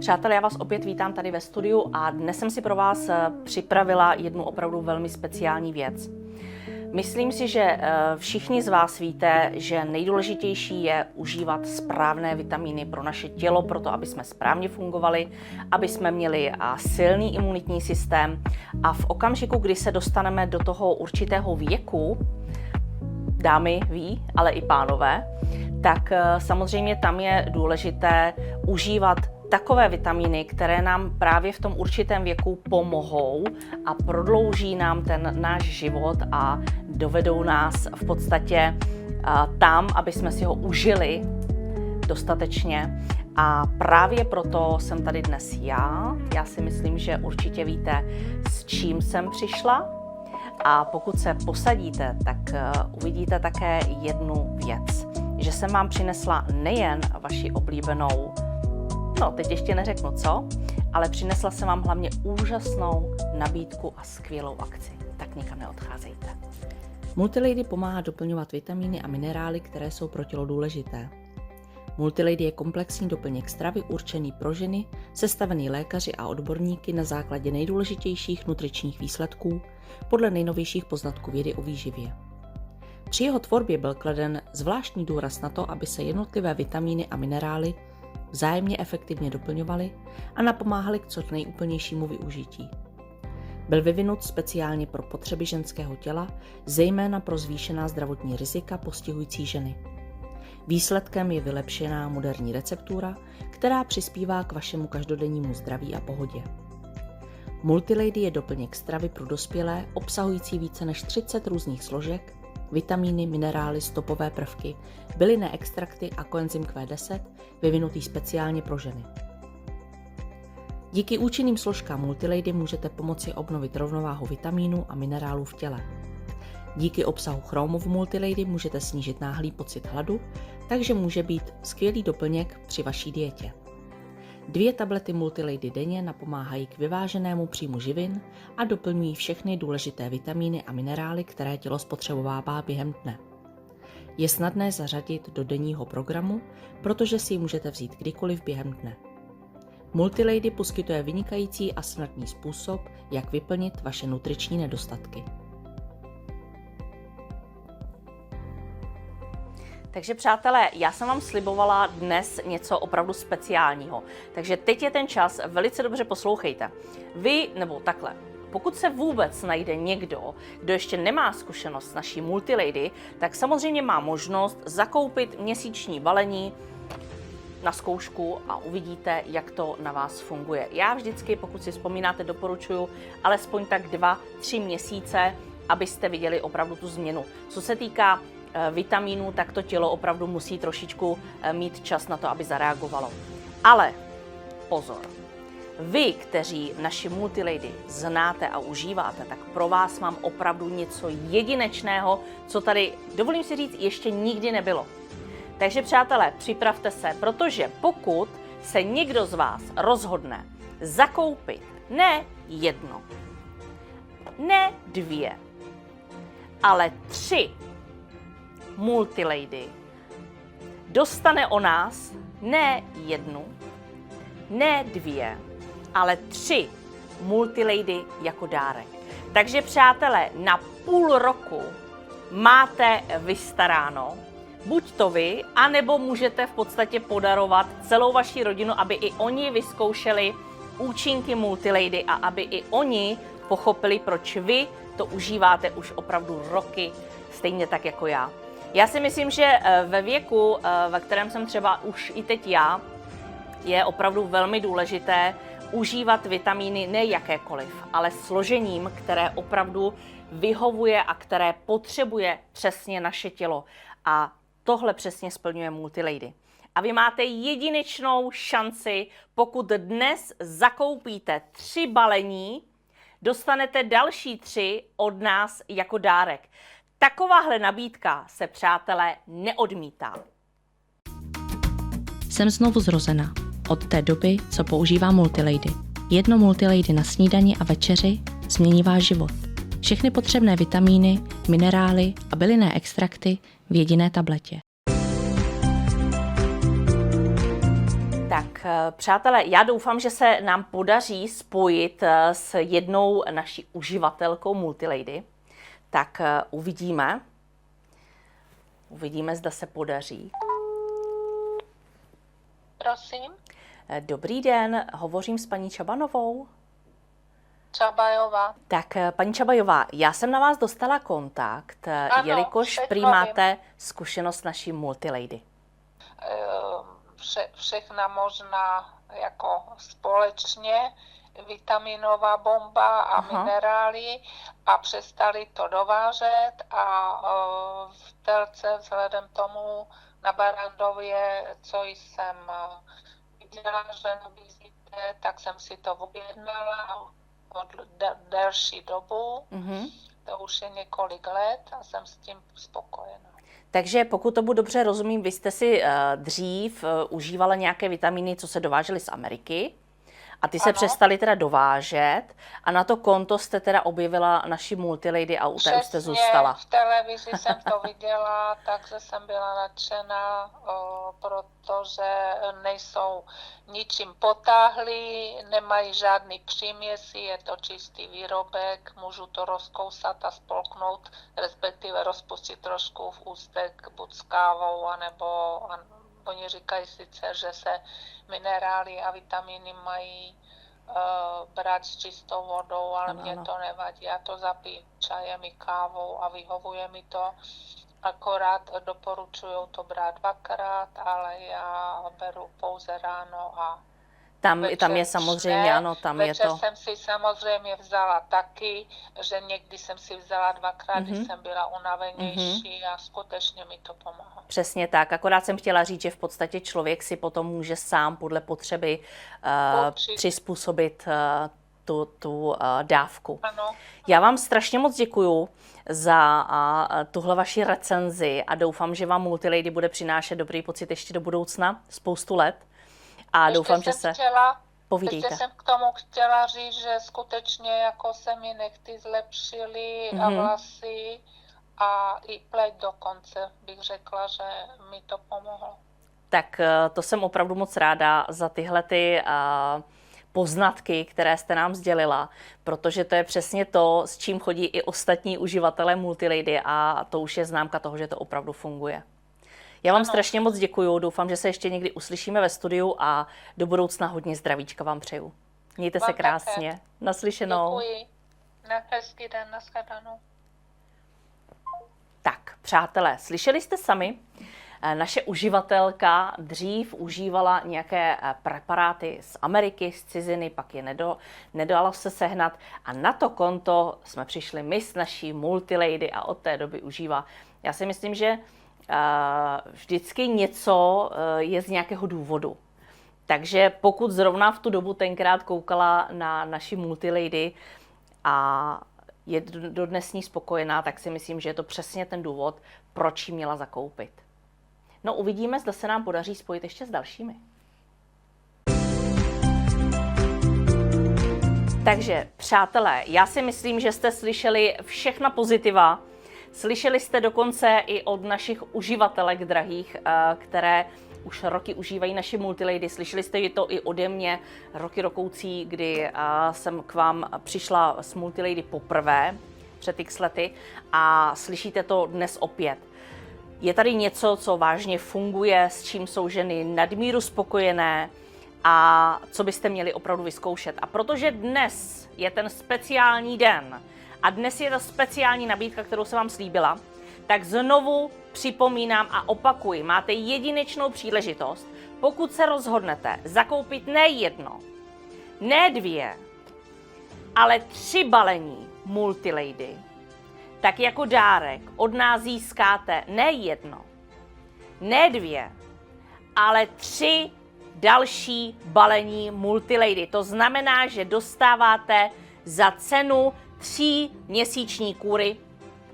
Přátelé, já vás opět vítám tady ve studiu a dnes jsem si pro vás připravila jednu opravdu velmi speciální věc. Myslím si, že všichni z vás víte, že nejdůležitější je užívat správné vitamíny pro naše tělo, proto aby jsme správně fungovali, aby jsme měli silný imunitní systém a v okamžiku, kdy se dostaneme do toho určitého věku, dámy ví, ale i pánové, tak samozřejmě tam je důležité užívat takové vitamíny, které nám právě v tom určitém věku pomohou a prodlouží nám ten náš život a dovedou nás v podstatě tam, aby jsme si ho užili dostatečně. A právě proto jsem tady dnes já. Já si myslím, že určitě víte, s čím jsem přišla. A pokud se posadíte, tak uvidíte také jednu věc, že jsem vám přinesla nejen vaši oblíbenou, teď ještě neřeknu co, ale přinesla jsem vám hlavně úžasnou nabídku a skvělou akci. Tak nikam neodcházejte. Multilady pomáhá doplňovat vitamíny a minerály, které jsou pro tělo důležité. Multilady je komplexní doplněk stravy určený pro ženy, sestavený lékaři a odborníky na základě nejdůležitějších nutričních výsledků podle nejnovějších poznatků vědy o výživě. Při jeho tvorbě byl kladen zvláštní důraz na to, aby se jednotlivé vitamíny a minerály vzájemně efektivně doplňovaly a napomáhaly k co nejúplnějšímu využití. Byl vyvinut speciálně pro potřeby ženského těla, zejména pro zvýšená zdravotní rizika postihující ženy. Výsledkem je vylepšená moderní receptura, která přispívá k vašemu každodennímu zdraví a pohodě. Multilady je doplněk stravy pro dospělé, obsahující více než 30 různých složek, vitamíny, minerály, stopové prvky, bylinné extrakty a koenzym Q10, vyvinutý speciálně pro ženy. Díky účinným složkám Multilady můžete pomoci obnovit rovnováhu vitamínů a minerálů v těle. Díky obsahu chromu v Multilady můžete snížit náhlý pocit hladu, takže může být skvělý doplněk při vaší dietě. 2 tablety Multilady denně napomáhají k vyváženému příjmu živin a doplňují všechny důležité vitamíny a minerály, které tělo spotřebovává během dne. Je snadné zařadit do denního programu, protože si ji můžete vzít kdykoliv během dne. Multilady poskytuje vynikající a snadný způsob, jak vyplnit vaše nutriční nedostatky. Takže přátelé, já jsem vám slibovala dnes něco opravdu speciálního. Takže teď je ten čas, velice dobře poslouchejte. Vy, nebo takhle, pokud se vůbec najde někdo, kdo ještě nemá zkušenost s naší Multilady, tak samozřejmě má možnost zakoupit měsíční balení na zkoušku a uvidíte, jak to na vás funguje. Já vždycky, pokud si vzpomínáte, doporučuji alespoň tak 2-3 měsíce, abyste viděli opravdu tu změnu. Co se týká vitamínů, tak to tělo opravdu musí trošičku mít čas na to, aby zareagovalo. Ale pozor, vy, kteří naši Multilady znáte a užíváte, tak pro vás mám opravdu něco jedinečného, co tady, dovolím si říct, ještě nikdy nebylo. Takže přátelé, připravte se, protože pokud se někdo z vás rozhodne zakoupit ne 1, ne 2, ale 3 Multilady, dostane o nás ne 1, ne 2, ale 3 Multilady jako dárek. Takže přátelé, na půl roku máte vystaráno, buď to vy, anebo můžete v podstatě podarovat celou vaši rodinu, aby i oni vyzkoušeli účinky Multilady a aby i oni pochopili, proč vy to užíváte už opravdu roky, stejně tak jako já. Já si myslím, že ve věku, ve kterém jsem třeba už i teď já, je opravdu velmi důležité užívat vitamíny ne jakékoliv, ale složením, které opravdu vyhovuje a které potřebuje přesně naše tělo. A tohle přesně splňuje Multilady. A vy máte jedinečnou šanci, pokud dnes zakoupíte 3 balení, dostanete další 3 od nás jako dárek. Takováhle nabídka se, přátelé, neodmítá. Jsem znovu zrozena. Od té doby, co používám Multilady. 1 Multilady na snídani a večeři změní váš život. Všechny potřebné vitamíny, minerály a bylinné extrakty v jediné tabletě. Tak, přátelé, já doufám, že se nám podaří spojit s jednou naší uživatelkou Multilady. Tak uvidíme. Uvidíme, zda se podaří. Prosím. Dobrý den, hovořím s paní Čabanovou. Čabajová. Tak, paní Čabajová, já jsem na vás dostala kontakt, Ano, jelikož teď prý vím. máte zkušenost naší Multilady. Všechna možná jako společně, vitaminová bomba a minerály a přestali to dovážet a v Telce vzhledem tomu na Barandově, co jsem viděla, že nabízíte, tak jsem si to objednala od delší dobu. To už je několik let a jsem s tím spokojená. Takže pokud tomu dobře rozumím, vy jste si dřív užívala nějaké vitamíny, co se dovážely z Ameriky a ty se přestaly teda dovážet a na to konto jste teda objevila naši Multilady a u té už jste zůstala. V televizi jsem to viděla, takže jsem byla nadšená, protože nejsou ničím potáhlí, nemají žádný příměsi, je to čistý výrobek, můžu to rozkousat a spolknout, respektive rozpustit trošku v ústech buď s kávou, anebo oni říkají sice, že se minerály a vitamíny mají brát s čistou vodou, ale mně to nevadí. Já to zapiju čajem i kávou a vyhovuje mi to. Akorát doporučují to brát 2krát, ale já beru pouze ráno a tam je samozřejmě, ano, tam je to. Večer jsem si samozřejmě vzala taky, že někdy jsem si vzala 2krát, když jsem byla unavenější a skutečně mi to pomáhá. Přesně tak, akorát jsem chtěla říct, že v podstatě člověk si potom může sám podle potřeby přizpůsobit tu dávku. Ano. Já vám strašně moc děkuju za tuhle vaši recenzi a doufám, že vám Multilady bude přinášet dobrý pocit ještě do budoucna, spoustu let. A Ještě doufám, že se povídejte. Ještě jsem k tomu chtěla říct, že skutečně jako se mi nechty zlepšily a vlasy a i pleť dokonce bych řekla, že mi to pomohlo. Tak to jsem opravdu moc ráda za tyhle ty poznatky, které jste nám sdělila, protože to je přesně to, s čím chodí i ostatní uživatelé Multilady a to už je známka toho, že to opravdu funguje. Já vám strašně moc děkuju, doufám, že se ještě někdy uslyšíme ve studiu a do budoucna hodně zdravíčka vám přeju. Mějte se krásně. Také. Naslyšenou. Děkuji. Na hezký den, nashledanou. Tak, přátelé, slyšeli jste sami? Naše uživatelka dřív užívala nějaké preparáty z Ameriky, z ciziny, pak je nedalo se sehnat a na to konto jsme přišli my s naší Multilady a od té doby užívá. Já si myslím, že vždycky něco je z nějakého důvodu. Takže pokud zrovna v tu dobu tenkrát koukala na naši Multilady a je dodnes s ní spokojená, tak si myslím, že je to přesně ten důvod, proč ji měla zakoupit. No uvidíme, zda se nám podaří spojit ještě s dalšími. Takže, přátelé, já si myslím, že jste slyšeli všechna pozitiva. Slyšeli jste dokonce i od našich uživatelek drahých, které už roky užívají naši Multilady. Slyšeli jste to i ode mě roky rokoucí, kdy jsem k vám přišla s Multilady poprvé před x lety a slyšíte to dnes opět. Je tady něco, co vážně funguje, s čím jsou ženy nadmíru spokojené a co byste měli opravdu vyzkoušet. A protože dnes je ten speciální den a dnes je ta speciální nabídka, kterou jsem vám slíbila, tak znovu připomínám a opakuji, máte jedinečnou příležitost, pokud se rozhodnete zakoupit ne 1, ne 2, ale 3 balení Multilady, tak jako dárek od nás získáte ne 1, ne 2, ale 3 další balení Multilady. To znamená, že dostáváte za cenu 3 měsíční kůry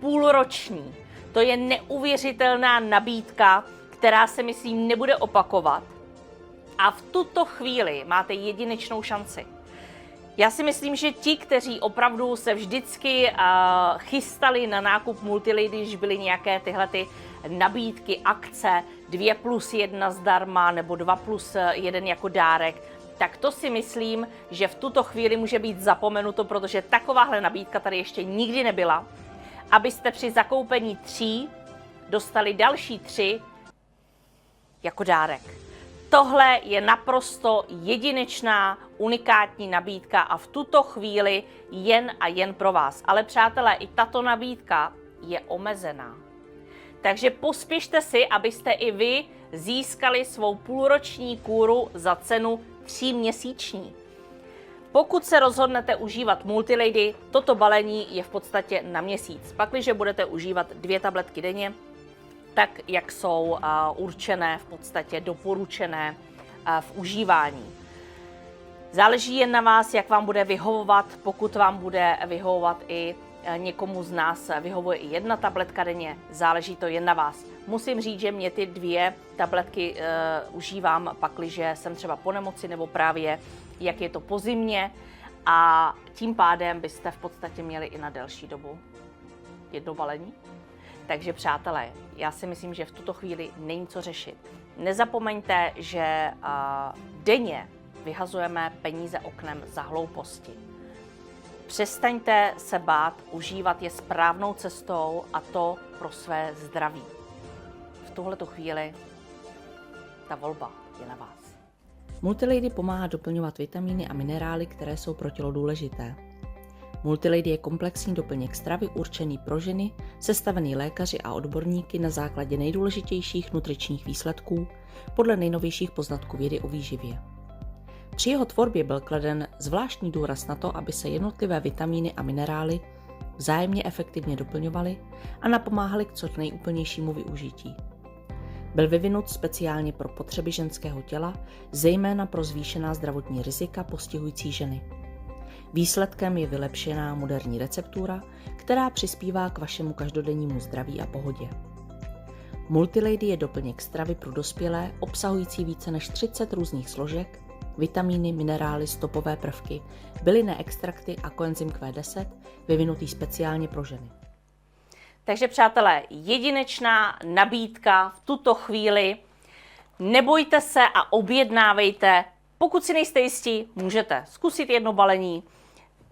půlroční. To je neuvěřitelná nabídka, která se myslím nebude opakovat. A v tuto chvíli máte jedinečnou šanci. Já si myslím, že ti, kteří opravdu se vždycky chystali na nákup Multilady, když byly nějaké tyhle ty nabídky, akce, 2 plus 1 zdarma nebo 2 plus 1 jako dárek, tak to si myslím, že v tuto chvíli může být zapomenuto, protože takováhle nabídka tady ještě nikdy nebyla, abyste při zakoupení 3 dostali další 3 jako dárek. Tohle je naprosto jedinečná, unikátní nabídka a v tuto chvíli jen a jen pro vás. Ale přátelé, i tato nabídka je omezená. Takže pospěšte si, abyste i vy získali svou půlroční kůru za cenu 3měsíční. Pokud se rozhodnete užívat Multilady, toto balení je v podstatě na měsíc. Pakliže budete užívat 2 tabletky denně, tak jak jsou určené, v podstatě doporučené v užívání. Záleží jen na vás, jak vám bude vyhovovat. Pokud vám bude vyhovovat i někomu z nás vyhovuje i 1 tabletka denně, záleží to jen na vás. Musím říct, že mě ty 2 tabletky užívám, pakliže jsem třeba po nemoci nebo právě jak je to po zimě a tím pádem byste v podstatě měli i na delší dobu 1 balení. Takže přátelé, já si myslím, že v tuto chvíli není co řešit. Nezapomeňte, že denně vyhazujeme peníze oknem za hlouposti. Přestaňte se bát, užívat je správnou cestou a to pro své zdraví. V tuhletu chvíli ta volba je na vás. Multilady pomáhá doplňovat vitamíny a minerály, které jsou pro tělo důležité. Multilady je komplexní doplněk stravy určený pro ženy, sestavený lékaři a odborníky na základě nejdůležitějších nutričních výsledků podle nejnovějších poznatků vědy o výživě. Při jeho tvorbě byl kladen zvláštní důraz na to, aby se jednotlivé vitamíny a minerály vzájemně efektivně doplňovaly a napomáhaly k co nejúplnějšímu využití. Byl vyvinut speciálně pro potřeby ženského těla, zejména pro zvýšená zdravotní rizika postihující ženy. Výsledkem je vylepšená moderní receptura, která přispívá k vašemu každodennímu zdraví a pohodě. Multilady je doplněk stravy pro dospělé, obsahující více než 30 různých složek, vitamíny, minerály, stopové prvky, bylinné extrakty a koenzym Q10, vyvinutý speciálně pro ženy. Takže přátelé, jedinečná nabídka v tuto chvíli. Nebojte se a objednávejte. Pokud si nejste jistí, můžete zkusit 1 balení.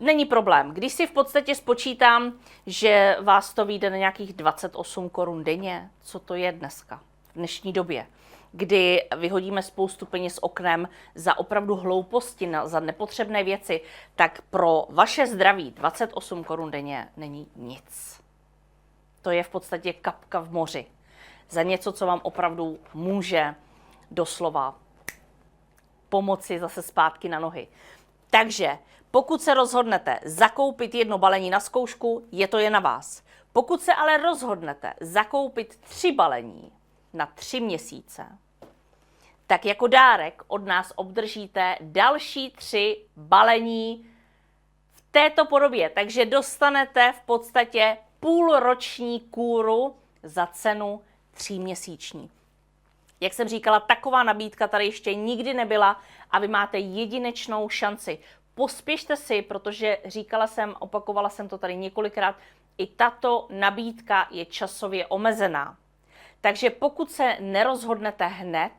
Není problém. Když si v podstatě spočítám, že vás to vyjde na nějakých 28 korun denně, co to je dneska, v dnešní době, kdy vyhodíme spoustu peněz oknem za opravdu hlouposti, za nepotřebné věci, tak pro vaše zdraví 28 korun denně není nic. To je v podstatě kapka v moři. Za něco, co vám opravdu může doslova pomoci zase zpátky na nohy. Takže pokud se rozhodnete zakoupit 1 balení na zkoušku, je to jen na vás. Pokud se ale rozhodnete zakoupit 3 balení na 3 měsíce, tak jako dárek od nás obdržíte další 3 balení v této podobě. Takže dostanete v podstatě půlroční kůru za cenu 3měsíční. Jak jsem říkala, taková nabídka tady ještě nikdy nebyla a vy máte jedinečnou šanci. Pospěšte si, protože říkala jsem, opakovala jsem to tady několikrát, i tato nabídka je časově omezená. Takže pokud se nerozhodnete hned,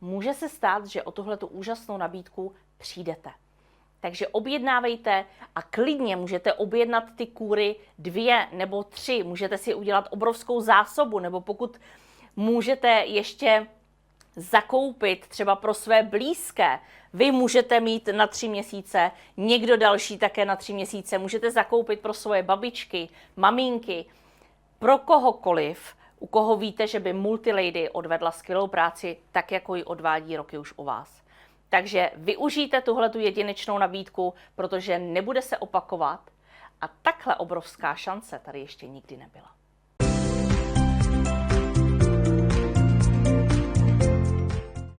může se stát, že o tuhletu úžasnou nabídku přijdete. Takže objednávejte a klidně můžete objednat ty kůry 2 nebo 3. Můžete si udělat obrovskou zásobu, nebo pokud můžete ještě zakoupit třeba pro své blízké. Vy můžete mít na 3 měsíce, někdo další také na 3 měsíce. Můžete zakoupit pro svoje babičky, maminky, pro kohokoliv, u koho víte, že by Multilady odvedla skvělou práci, tak jako ji odvádí roky už u vás. Takže využijte tuhletu jedinečnou nabídku, protože nebude se opakovat a takhle obrovská šance tady ještě nikdy nebyla.